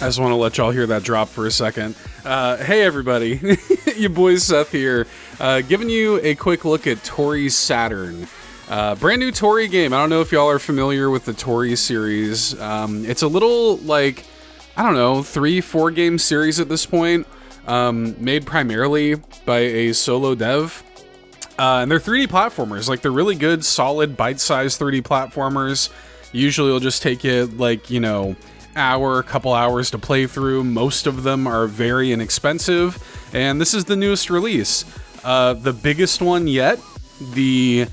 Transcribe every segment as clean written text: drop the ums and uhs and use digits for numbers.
I just want to let y'all hear that drop for a second. Hey everybody, your boy Seth here, giving you a quick look at Toree Saturn. Brand new Toree game. I don't know if y'all are familiar with the Toree series. It's a little, like, I don't know, 3-4 game series at this point, made primarily by a solo dev. And they're 3D platformers. Like, they're really good, solid, bite-sized 3D platformers. Usually it'll just take you, like, you know, couple hours to play through. Most of them are very inexpensive, and this is the newest release. The biggest one yet, the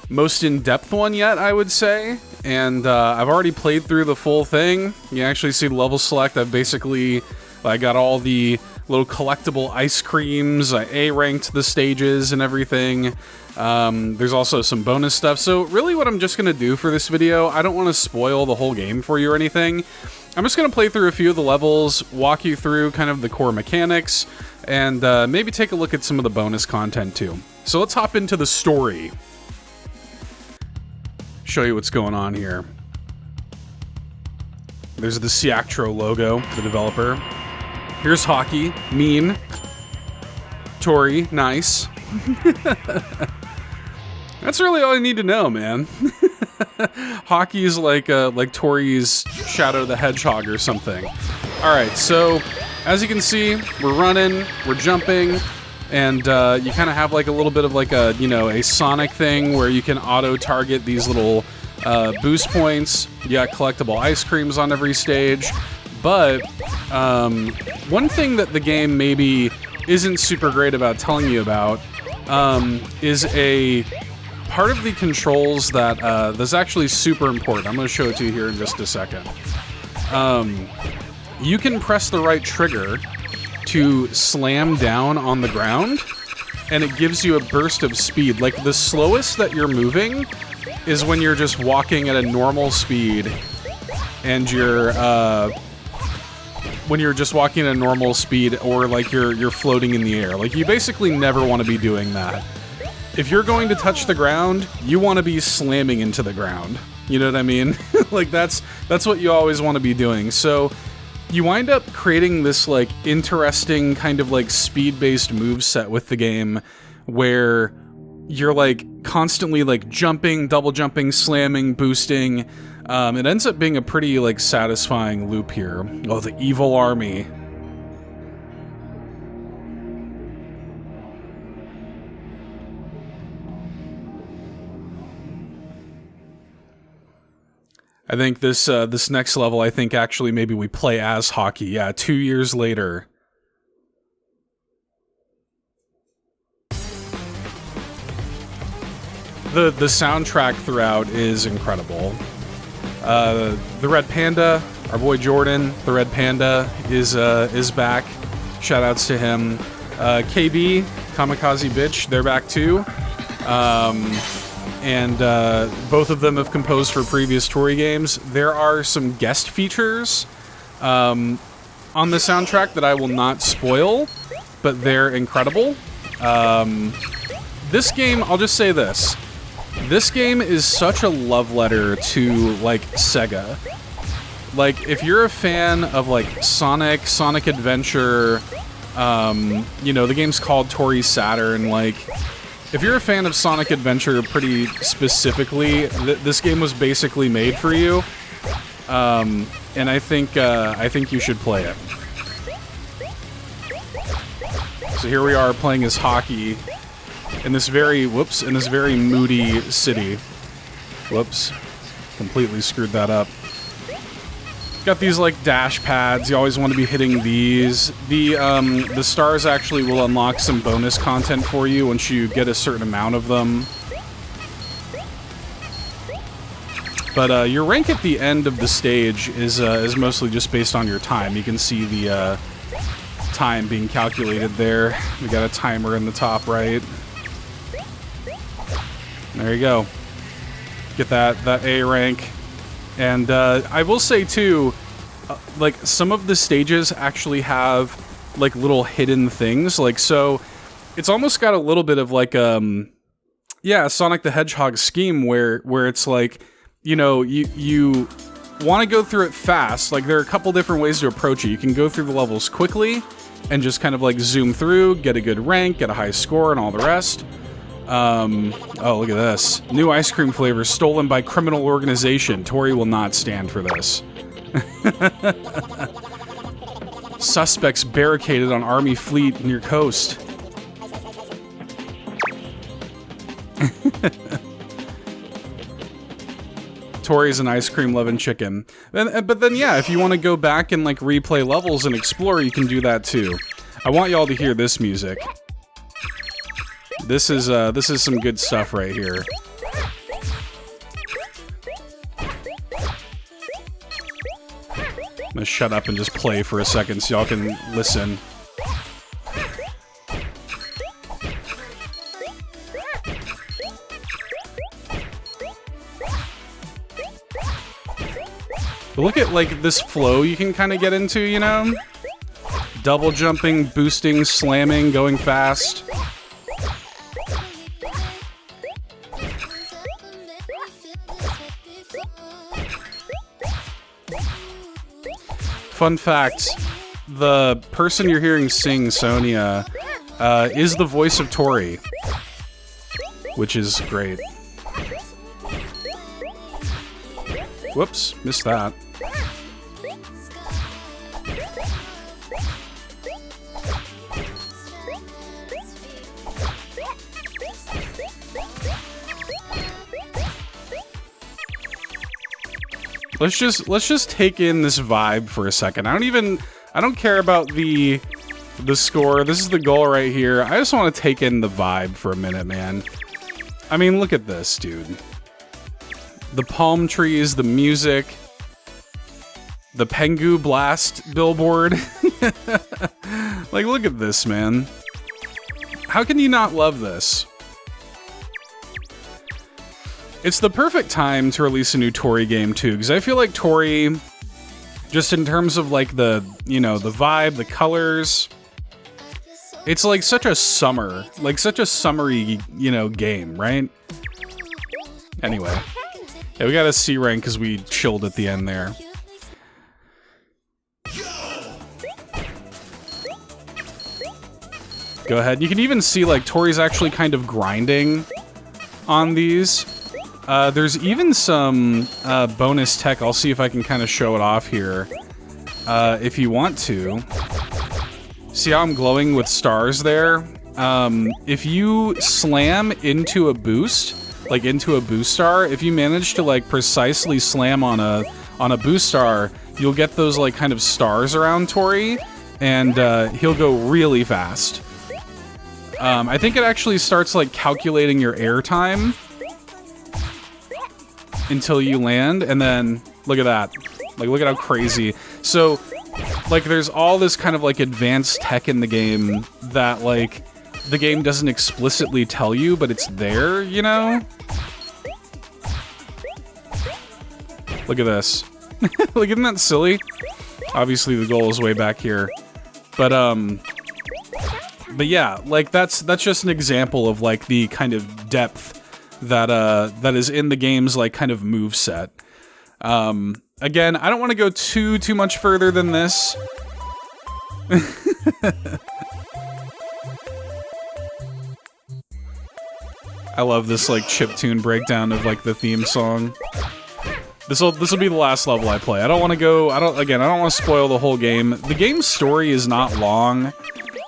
most in-depth one yet, I would say, and I've already played through the full thing. You actually see the level select. I got all the little collectible ice creams. I A-ranked the stages and everything. There's also some bonus stuff. So really what I'm just going to do for this video, I don't want to spoil the whole game for you or anything. I'm just going to play through a few of the levels, walk you through kind of the core mechanics, and maybe take a look at some of the bonus content too. So let's hop into the story. Show you what's going on here. There's the Siactro logo, the developer. Here's Hockey, mean. Toree, nice. That's really all I need to know, man. Hockey is like Toree's Shadow the Hedgehog or something. Alright, so as you can see, we're running, we're jumping, and you kind of have like a little bit of like a, you know, a Sonic thing where you can auto-target these little boost points. You got collectible ice creams on every stage. But one thing that the game maybe isn't super great about telling you about is a part of the controls that that's actually super important. I'm going to show it to you here in just a second. You can press the right trigger to slam down on the ground, and it gives you a burst of speed. Like, the slowest that you're moving is when you're just walking at a normal speed, and you're when you're just walking at a normal speed, or like you're floating in the air. Like, you basically never want to be doing that. If you're going to touch the ground, you want to be slamming into the ground. You know what I mean? Like, that's what you always want to be doing. So you wind up creating this like interesting kind of like speed-based move set with the game, where you're like constantly like jumping, double jumping, slamming, boosting. It ends up being a pretty like satisfying loop here. Oh, the evil army. I think this this next level, I think actually maybe we play as Hockey. Yeah, 2 years later. The soundtrack throughout is incredible. The Red Panda, our boy Jordan, the Red Panda is back. Shoutouts to him. KB, Kamikaze Bitch, they're back too. And both of them have composed for previous Toree games. There are some guest features on the soundtrack that I will not spoil, but they're incredible. This game, I'll just say this. This game is such a love letter to, like, Sega. Like, if you're a fan of, like, Sonic Adventure, you know, the game's called Toree Saturn, like, if you're a fan of Sonic Adventure pretty specifically, this game was basically made for you. And I think you should play it. So here we are playing as Hockey in this very, moody city. Whoops. Completely screwed that up. Got these, like, dash pads. You always want to be hitting these. The stars actually will unlock some bonus content for you once you get a certain amount of them. But your rank at the end of the stage is mostly just based on your time. You can see the time being calculated there. We got a timer in the top right. There you go. Get that A rank. And I will say too, like, some of the stages actually have like little hidden things. Like, so it's almost got a little bit of like yeah, Sonic the Hedgehog scheme where it's like, you know, you want to go through it fast, like there are a couple different ways to approach it. You can go through the levels quickly and just kind of like zoom through, get a good rank, get a high score, and all the rest. Oh, look at this. New ice cream flavor stolen by criminal organization. Toree will not stand for this. Suspects barricaded on army fleet near coast. Toree's an ice cream loving chicken. But then, yeah, if you want to go back and like replay levels and explore, you can do that too. I want y'all to hear this music. This is some good stuff right here. I'm gonna shut up and just play for a second so y'all can listen. But look at, like, this flow you can kind of get into, you know? Double jumping, boosting, slamming, going fast. Fun fact, the person you're hearing sing, Sonia, is the voice of Toree, which is great. Whoops, missed that. Let's just take in this vibe for a second. I don't care about the score. This is the goal right here. I just want to take in the vibe for a minute, man. I mean, look at this, dude. The palm trees, the music, the Pengu Blast billboard. Like, look at this, man. How can you not love this? It's the perfect time to release a new Toree game, too, because I feel like Toree, just in terms of, like, the, you know, the vibe, the colors, it's, like, such a summery, you know, game, right? Anyway. Yeah, we got a C rank because we chilled at the end there. Go ahead. You can even see, like, Toree's actually kind of grinding on these. There's even some bonus tech. I'll see if I can kind of show it off here. If you want to. See how I'm glowing with stars there? If you slam into a boost, like into a boost star, if you manage to like precisely slam on a boost star, you'll get those like kind of stars around Toree, and he'll go really fast. I think it actually starts like calculating your air time until you land, and then look at that. Like, look at how crazy. So, like, there's all this kind of like advanced tech in the game that like the game doesn't explicitly tell you, but it's there, you know? Look at this. Like, isn't that silly? Obviously, the goal is way back here. But yeah, like, that's just an example of, like, the kind of depth that, that is in the game's, like, kind of moveset. Again, I don't want to go too much further than this. I love this, like, chiptune breakdown of, like, the theme song. This'll be the last level I play. I don't want to go... I don't want to spoil the whole game. The game's story is not long.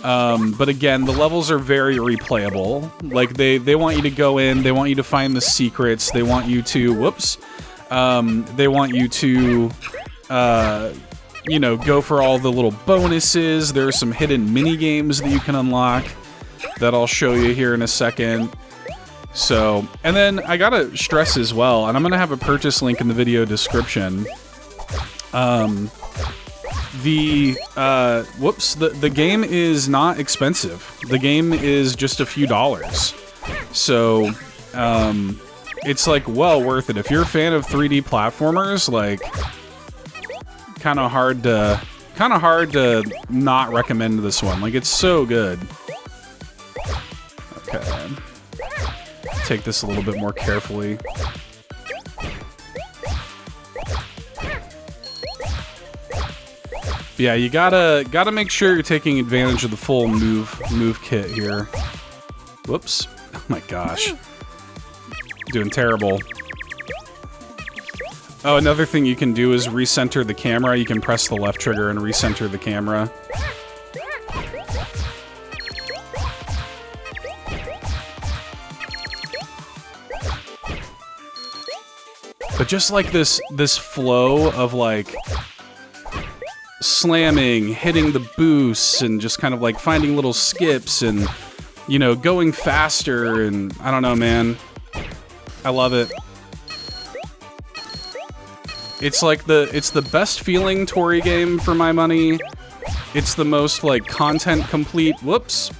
But again, the levels are very replayable. Like, they want you to go in, they want you to find the secrets, they want you to... Whoops. They want you to... you know, go for all the little bonuses. There are some hidden mini-games that you can unlock that I'll show you here in a second. So, and then I gotta stress as well, and I'm gonna have a purchase link in the video description. The game is not expensive. The game is just a few dollars. So, it's like well worth it. If you're a fan of 3D platformers, like, kind of hard to not recommend this one. Like, it's so good. Okay. Take this a little bit more carefully. Yeah, you gotta make sure you're taking advantage of the full move kit here. Whoops. Oh my gosh. Doing terrible. Oh, another thing you can do is recenter the camera. You can press the left trigger and recenter the camera. But just like this flow of like slamming, hitting the boosts, and just kind of like finding little skips and, you know, going faster, and I don't know, man. I love it. It's like it's the best feeling Toree game for my money. It's the most like content complete, whoops,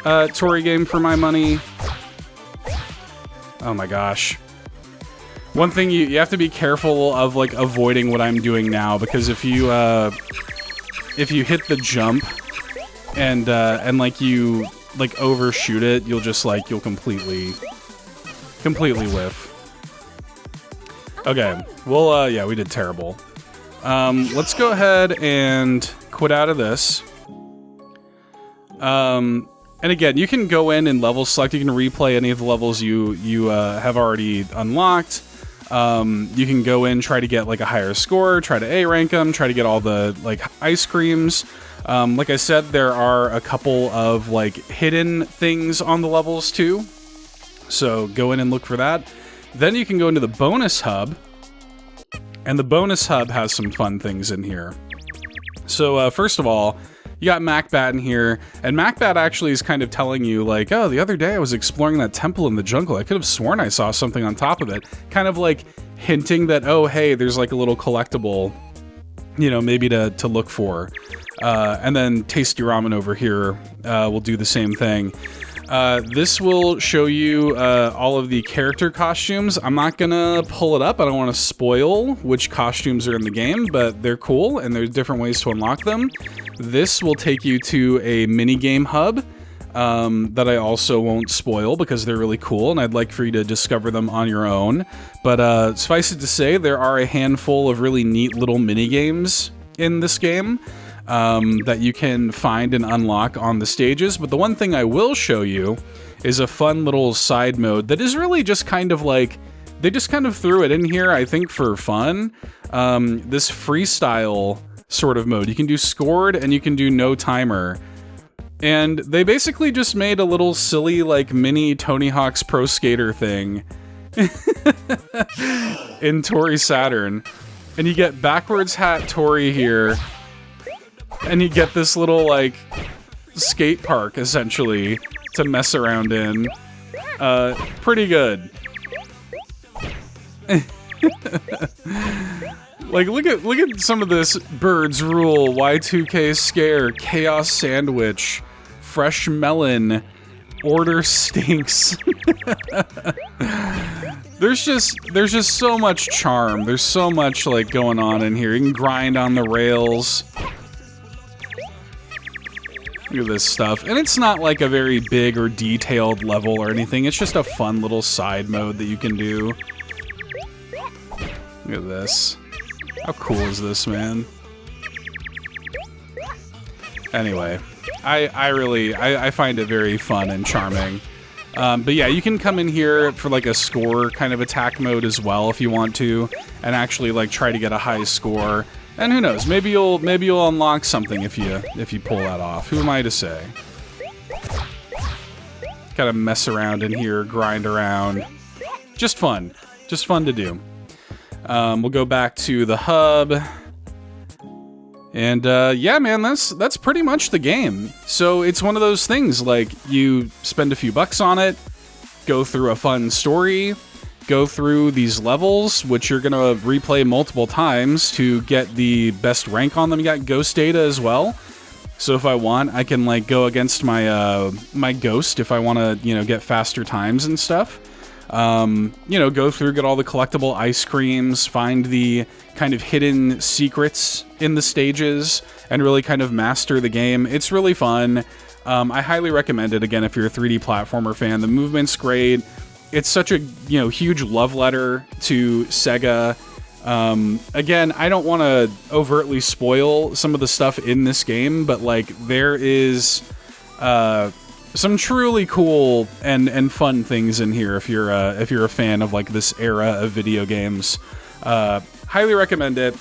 Toree game for my money. Oh my gosh. One thing you have to be careful of, like, avoiding what I'm doing now, because if you hit the jump and like you like overshoot it, you'll just like you'll completely whiff. Okay, well, yeah, we did terrible. Let's go ahead and quit out of this. And again, you can go in and level select. You can replay any of the levels you have already unlocked. You can go in, try to get like a higher score, try to A rank them, try to get all the like ice creams. Like I said, there are a couple of like hidden things on the levels too. So go in and look for that. Then you can go into the bonus hub, and the bonus hub has some fun things in here. So first of all, you got MacBat in here, and MacBat actually is kind of telling you like, oh, the other day I was exploring that temple in the jungle. I could have sworn I saw something on top of it. Kind of like hinting that, oh, hey, there's like a little collectible, you know, maybe to look for. And then Tasty Ramen over here will do the same thing. This will show you all of the character costumes. I'm not gonna pull it up. I don't want to spoil which costumes are in the game, but they're cool, and there's different ways to unlock them. This will take you to a minigame hub that I also won't spoil because they're really cool, and I'd like for you to discover them on your own. But suffice it to say, there are a handful of really neat little minigames in this game that you can find and unlock on the stages. But the one thing I will show you is a fun little side mode that is really just kind of like, they just kind of threw it in here, I think, for fun. This freestyle sort of mode. You can do scored and you can do no timer. And they basically just made a little silly, like, mini Tony Hawk's Pro Skater thing in Toree Saturn. And you get backwards hat Toree here. And you get this little, like, skate park, essentially, to mess around in. Pretty good. Like, look at some of this. Birds Rule, Y2K Scare, Chaos Sandwich, Fresh Melon, Order Stinks. There's just so much charm. There's so much, like, going on in here. You can grind on the rails. Look at this stuff. And it's not like a very big or detailed level or anything. It's just a fun little side mode that you can do. Look at this. How cool is this, man? Anyway, I find it very fun and charming. But yeah, you can come in here for like a score kind of attack mode as well if you want to, and actually like try to get a high score. And who knows? Maybe you'll unlock something if you pull that off. Who am I to say? Kind of mess around in here, grind around. Just fun to do. We'll go back to the hub. And yeah, man, that's pretty much the game. So it's one of those things, like, you spend a few bucks on it, go through a fun story, go through these levels, which you're gonna replay multiple times to get the best rank on them. You got ghost data as well. So if I want, I can like go against my my ghost if I want to, you know, get faster times and stuff. You know, go through, get all the collectible ice creams, find the kind of hidden secrets in the stages, and really kind of master the game. It's really fun. I highly recommend it, again, if you're a 3D platformer fan. The movement's great. It's such a, you know, huge love letter to Sega. Again, I don't want to overtly spoil some of the stuff in this game, but like there is some truly cool and fun things in here if you're a fan of like this era of video games. Highly recommend it.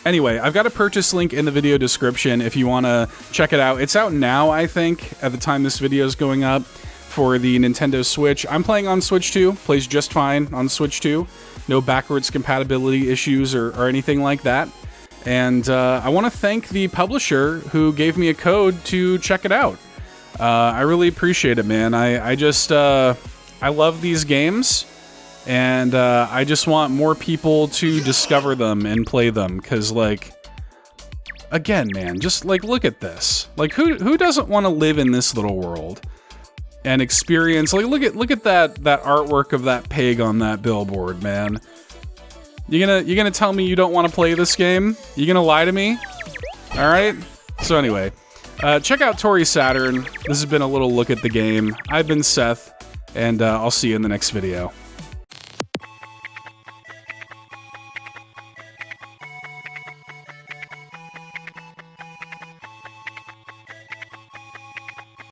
Anyway, I've got a purchase link in the video description if you want to check it out. It's out now, I think, at the time this video is going up, for the Nintendo Switch. I'm playing on Switch 2, plays just fine on Switch 2. No backwards compatibility issues or anything like that. And I want to thank the publisher who gave me a code to check it out. I really appreciate it, man. I just, I love these games. And I just want more people to discover them and play them, because, like, again, man, just, like, look at this. Like, who doesn't want to live in this little world and experience, like, look at that artwork of that pig on that billboard, man. You gonna tell me you don't want to play this game? You gonna lie to me? All right? So anyway, check out Toree Saturn. This has been a little look at the game. I've been Seth, and I'll see you in the next video.